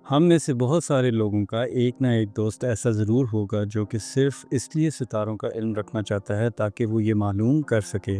ہم میں سے بہت سارے لوگوں کا ایک نہ ایک دوست ایسا ضرور ہوگا جو کہ صرف اس لیے ستاروں کا علم رکھنا چاہتا ہے تاکہ وہ یہ معلوم کر سکے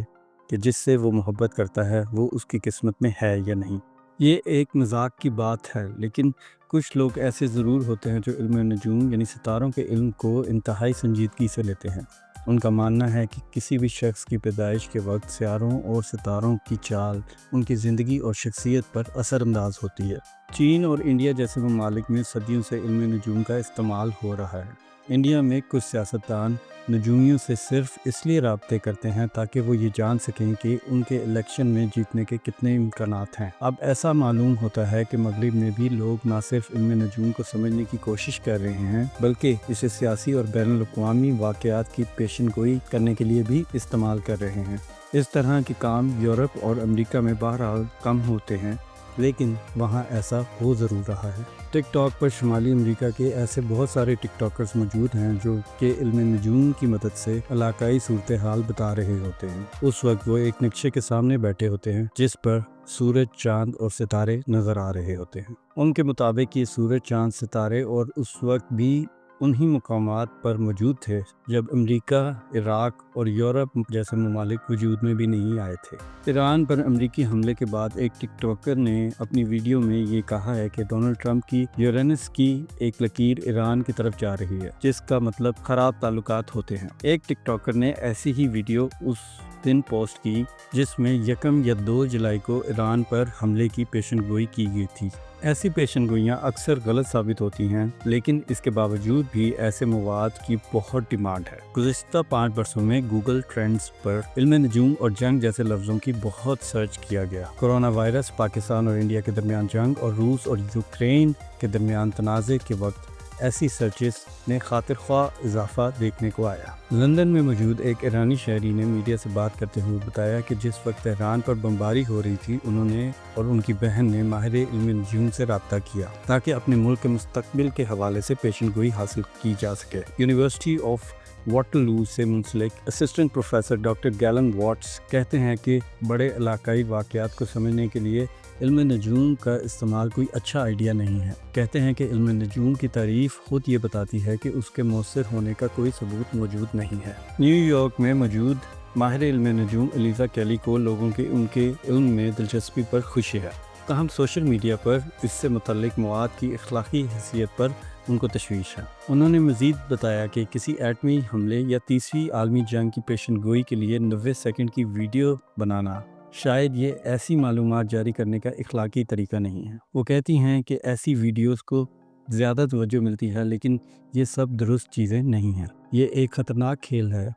کہ جس سے وہ محبت کرتا ہے وہ اس کی قسمت میں ہے یا نہیں۔ یہ ایک مذاق کی بات ہے، لیکن کچھ لوگ ایسے ضرور ہوتے ہیں جو علم نجوم یعنی ستاروں کے علم کو انتہائی سنجیدگی سے لیتے ہیں۔ ان کا ماننا ہے کہ کسی بھی شخص کی پیدائش کے وقت سیاروں اور ستاروں کی چال ان کی زندگی اور شخصیت پر اثر انداز ہوتی ہے۔ چین اور انڈیا جیسے ممالک میں صدیوں سے علم نجوم کا استعمال ہو رہا ہے۔ انڈیا میں کچھ سیاستدان نجومیوں سے صرف اس لیے رابطے کرتے ہیں تاکہ وہ یہ جان سکیں کہ ان کے الیکشن میں جیتنے کے کتنے امکانات ہیں۔ اب ایسا معلوم ہوتا ہے کہ مغرب میں بھی لوگ نہ صرف علم نجوم کو سمجھنے کی کوشش کر رہے ہیں بلکہ اسے سیاسی اور بین الاقوامی واقعات کی پیشن گوئی کرنے کے لیے بھی استعمال کر رہے ہیں۔ اس طرح کے کام یورپ اور امریکہ میں بہرحال کم ہوتے ہیں، لیکن وہاں ایسا ہو ضرور رہا ہے۔ ٹک ٹاک پر شمالی امریکہ کے ایسے بہت سارے ٹک ٹاکرز موجود ہیں جو کہ علم نجوم کی مدد سے علاقائی صورتحال بتا رہے ہوتے ہیں۔ اس وقت وہ ایک نقشے کے سامنے بیٹھے ہوتے ہیں جس پر سورج، چاند اور ستارے نظر آ رہے ہوتے ہیں۔ ان کے مطابق یہ سورج، چاند، ستارے اور اس وقت بھی انہی مقامات پر موجود تھے جب امریکہ، عراق اور یورپ جیسے ممالک وجود میں بھی نہیں آئے تھے۔ ایران پر امریکی حملے کے بعد ایک ٹک ٹاکر نے اپنی ویڈیو میں یہ کہا ہے کہ ڈونلڈ ٹرمپ کی یورینس کی ایک لکیر ایران کی طرف جا رہی ہے، جس کا مطلب خراب تعلقات ہوتے ہیں۔ ایک ٹک ٹاکر نے ایسی ہی ویڈیو اس دن پوسٹ کی جس میں 1 یا 2 جولائی کو ایران پر حملے کی پیشن گوئی کی گئی تھی۔ ایسی پیشن گوئیاں اکثر غلط ثابت ہوتی ہیں، لیکن اس کے باوجود بھی ایسے مواد کی بہت ڈیمانڈ ہے۔ گزشتہ 5 برسوں میں گوگل ٹرینڈز پر علم نجوم اور جنگ جیسے لفظوں کی بہت سرچ کیا گیا۔ کورونا وائرس، پاکستان اور انڈیا کے درمیان جنگ اور روس اور یوکرین کے درمیان تنازع کے وقت ایسی سرچز نے خاطر خواہ اضافہ دیکھنے کو آیا۔ لندن میں موجود ایک ایرانی شہری نے میڈیا سے بات کرتے ہوئے بتایا کہ جس وقت ایران پر بمباری ہو رہی تھی انہوں نے اور ان کی بہن نے ماہر علم نجوم سے رابطہ کیا تاکہ اپنے ملک کے مستقبل کے حوالے سے پیشن گوئی حاصل کی جا سکے۔ یونیورسٹی آف واٹرلو سے منسلک assistant professor doctor gallon what's کہتے ہیں کہ بڑے علاقائی واقعات کو سمجھنے کے لیے علم نجوم کا استعمال کوئی اچھا آئیڈیا نہیں ہے۔ کہتے ہیں کہ علم نجوم کی تعریف خود یہ بتاتی ہے کہ اس کے مؤثر ہونے کا کوئی ثبوت موجود نہیں ہے۔ نیو یارک میں موجود ماہر علم نجوم ایلیزا کیلی کو لوگوں کے ان کے علم میں دلچسپی پر خوشی ہے، تاہم سوشل میڈیا پر اس سے متعلق مواد کی اخلاقی حیثیت پر ان کو تشویش ہے۔ انہوں نے مزید بتایا کہ کسی ایٹمی حملے یا تیسری عالمی جنگ کی پیشن گوئی کے لیے 90 سیکنڈ کی ویڈیو بنانا شاید یہ ایسی معلومات جاری کرنے کا اخلاقی طریقہ نہیں ہے۔ وہ کہتی ہیں کہ ایسی ویڈیوز کو زیادہ توجہ ملتی ہے، لیکن یہ سب درست چیزیں نہیں ہیں۔ یہ ایک خطرناک کھیل ہے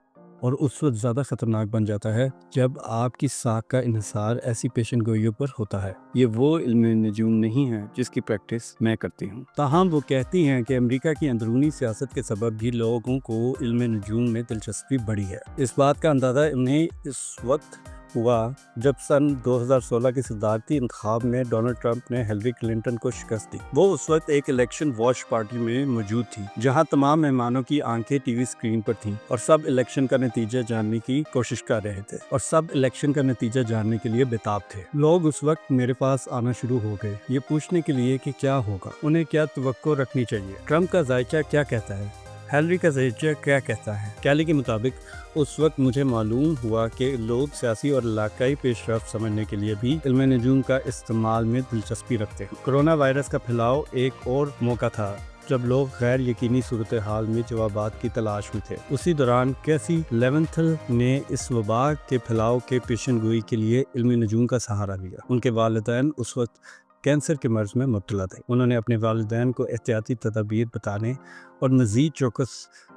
اور اس وقت زیادہ خطرناک بن جاتا ہے جب آپ کی ساکھ کا انحصار ایسی پیشن گوئیوں پر ہوتا ہے۔ یہ وہ علم نجوم نہیں ہے جس کی پریکٹس میں کرتی ہوں۔ تاہم وہ کہتی ہیں کہ امریکہ کی اندرونی سیاست کے سبب بھی لوگوں کو علم نجوم میں دلچسپی بڑھی ہے۔ اس بات کا اندازہ انہیں اس وقت ہوا جب سن 2016 کے صدارتی انتخاب میں ڈونلڈ ٹرمپ نے ہیلری کلنٹن کو شکست دی۔ وہ اس وقت ایک الیکشن واچ پارٹی میں موجود تھی جہاں تمام مہمانوں کی آنکھیں ٹی وی اسکرین پر تھیں اور سب الیکشن کا نتیجہ جاننے کی کوشش کر رہے تھے اور سب الیکشن کا نتیجہ جاننے کے لیے بےتاب تھے۔ لوگ اس وقت میرے پاس آنا شروع ہو گئے یہ پوچھنے کے لیے کہ کیا ہوگا، انہیں کیا توقع رکھنی چاہیے، ٹرمپ کا ذائقہ کیا کہتا ہے، ہیلری کا ذائقہ کیا کہتا ہے۔ کیلی کے مطابق اس وقت مجھے معلوم ہوا کہ لوگ سیاسی اور علاقائی پیش رفت سمجھنے کے لیے بھی علم نجوم کا استعمال میں دلچسپی رکھتے ہیں۔ کورونا وائرس کا پھیلاؤ ایک اور موقع تھا جب لوگ غیر یقینی صورتحال میں جوابات کی تلاش میں تھے۔ اسی دوران کیسی لیونتھل نے اس وبا کے پھیلاؤ کے پیشن گوئی کے لیے علم نجوم کا سہارا لیا۔ ان کے والدین اس وقت کینسر کے مرض میں مبتلا تھے۔ انہوں نے اپنے والدین کو احتیاطی تدابیر بتانے اور مزید چوکس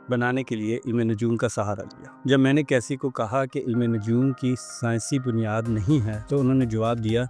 بنانے کے لیے علم نجوم کا سہارا لیا۔ جب میں نے کیسی کو کہا کہ علم نجوم کی سائنسی بنیاد نہیں ہے تو انہوں نے جواب دیا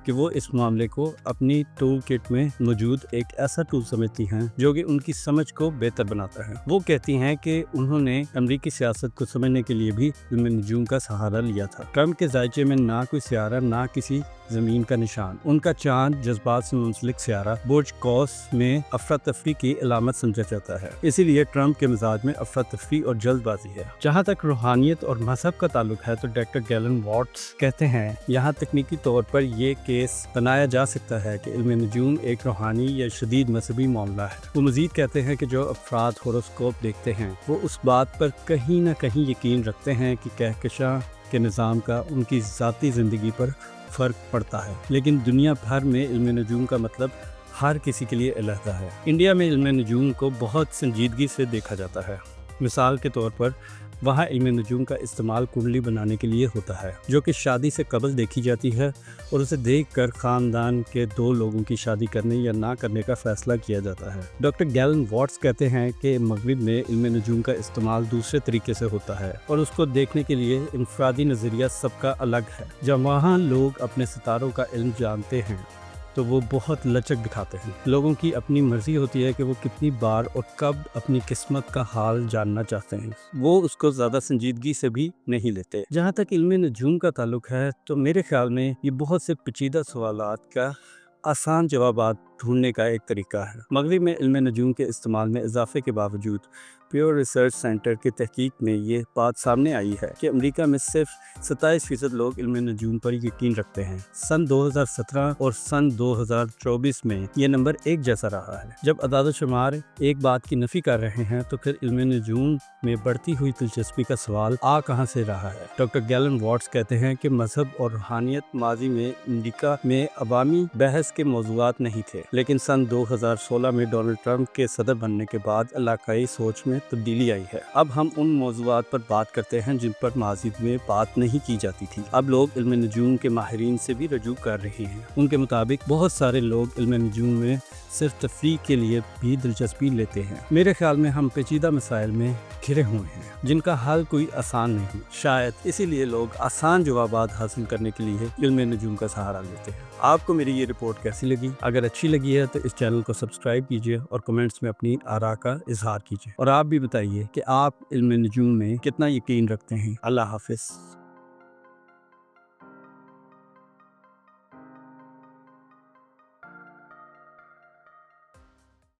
کہ وہ اس معاملے کو اپنی ٹول کٹ میں موجود ایک ایسا ٹول سمجھتی ہیں جو کہ ان کی سمجھ کو بہتر بناتا ہے۔ وہ کہتی ہیں کہ انہوں نے امریکی سیاست کو سمجھنے کے لیے بھی علم نجوم کا سہارا لیا تھا۔ ٹرمپ کے ذائقے میں نہ کوئی سیارہ نہ کسی زمین کا نشان، ان کا چاند جذبات سے منسلک سیارہ برج قوس میں افراتفری کی علامت سمجھا جاتا ہے۔ اسی لیے ٹرمپ کے مزاج میں افراتفری اور جلد بازی ہے۔ جہاں تک روحانیت اور مذہب کا تعلق ہے تو ڈاکٹر گیلن واٹس کہتے ہیں یہاں تکنیکی طور پر یہ کیس بنایا جا سکتا ہے کہ علم نجوم ایک روحانی یا شدید مذہبی معاملہ ہے۔ وہ مزید کہتے ہیں کہ جو افراد ہوروسکوپ دیکھتے ہیں وہ اس بات پر کہیں نہ کہیں یقین رکھتے ہیں کہ کہکشاں کے نظام کا ان کی ذاتی زندگی پر فرق پڑتا ہے، لیکن دنیا بھر میں علم نجوم کا مطلب ہر کسی کے لیے علیحدہ ہے۔ انڈیا میں علم نجوم کو بہت سنجیدگی سے دیکھا جاتا ہے۔ مثال کے طور پر وہاں علم نجوم کا استعمال کنڈلی بنانے کے لیے ہوتا ہے، جو کہ شادی سے قبل دیکھی جاتی ہے اور اسے دیکھ کر خاندان کے 2 لوگوں کی شادی کرنے یا نہ کرنے کا فیصلہ کیا جاتا ہے۔ ڈاکٹر گیلن واٹس کہتے ہیں کہ مغرب میں علم نجوم کا استعمال دوسرے طریقے سے ہوتا ہے اور اس کو دیکھنے کے لیے انفرادی نظریہ سب کا الگ ہے۔ جب وہاں لوگ اپنے ستاروں کا علم جانتے ہیں تو وہ بہت لچک دکھاتے ہیں۔ لوگوں کی اپنی مرضی ہوتی ہے کہ وہ کتنی بار اور کب اپنی قسمت کا حال جاننا چاہتے ہیں، وہ اس کو زیادہ سنجیدگی سے بھی نہیں لیتے۔ جہاں تک علم نجوم کا تعلق ہے تو میرے خیال میں یہ بہت سے پیچیدہ سوالات کا آسان جوابات ڈھونڈنے کا ایک طریقہ ہے۔ مغرب میں علم نجوم کے استعمال میں اضافے کے باوجود پیور ریسرچ سینٹر کی تحقیق میں یہ بات سامنے آئی ہے کہ امریکہ میں صرف 27% لوگ علم نجوم پر یقین رکھتے ہیں۔ سن 2017 اور سن 2024 میں یہ نمبر ایک جیسا رہا ہے۔ جب اعداد و شمار ایک بات کی نفی کر رہے ہیں تو پھر علم نجوم میں بڑھتی ہوئی دلچسپی کا سوال کہاں سے رہا ہے؟ ڈاکٹر گیلن واٹس کہتے ہیں کہ مذہب اور روحانیت ماضی میں امریکہ میں عوامی بحث کے موضوعات نہیں تھے، لیکن سن 2016 میں ڈونلڈ ٹرمپ کے صدر بننے کے بعد علاقائی سوچ میں تبدیلی آئی ہے۔ اب ہم ان موضوعات پر بات کرتے ہیں جن پر ماضی میں بات نہیں کی جاتی تھی۔ اب لوگ علم نجوم کے ماہرین سے بھی رجوع کر رہے ہیں۔ ان کے مطابق بہت سارے لوگ علم نجوم میں صرف تفریح کے لیے بھی دلچسپی لیتے ہیں۔ میرے خیال میں ہم پیچیدہ مسائل میں گھرے ہوئے ہیں جن کا حل کوئی آسان نہیں، شاید اسی لیے لوگ آسان جوابات حاصل کرنے کے لیے علم نجوم کا سہارا لیتے ہیں۔ آپ کو میری یہ رپورٹ کیسی لگی؟ اگر اچھی لگی ہے تو اس چینل کو سبسکرائب کیجیے اور کمنٹس میں اپنی آراء کا اظہار کیجیے، اور آپ بھی بتائیے کہ آپ علم نجوم میں کتنا یقین رکھتے ہیں۔ اللہ حافظ۔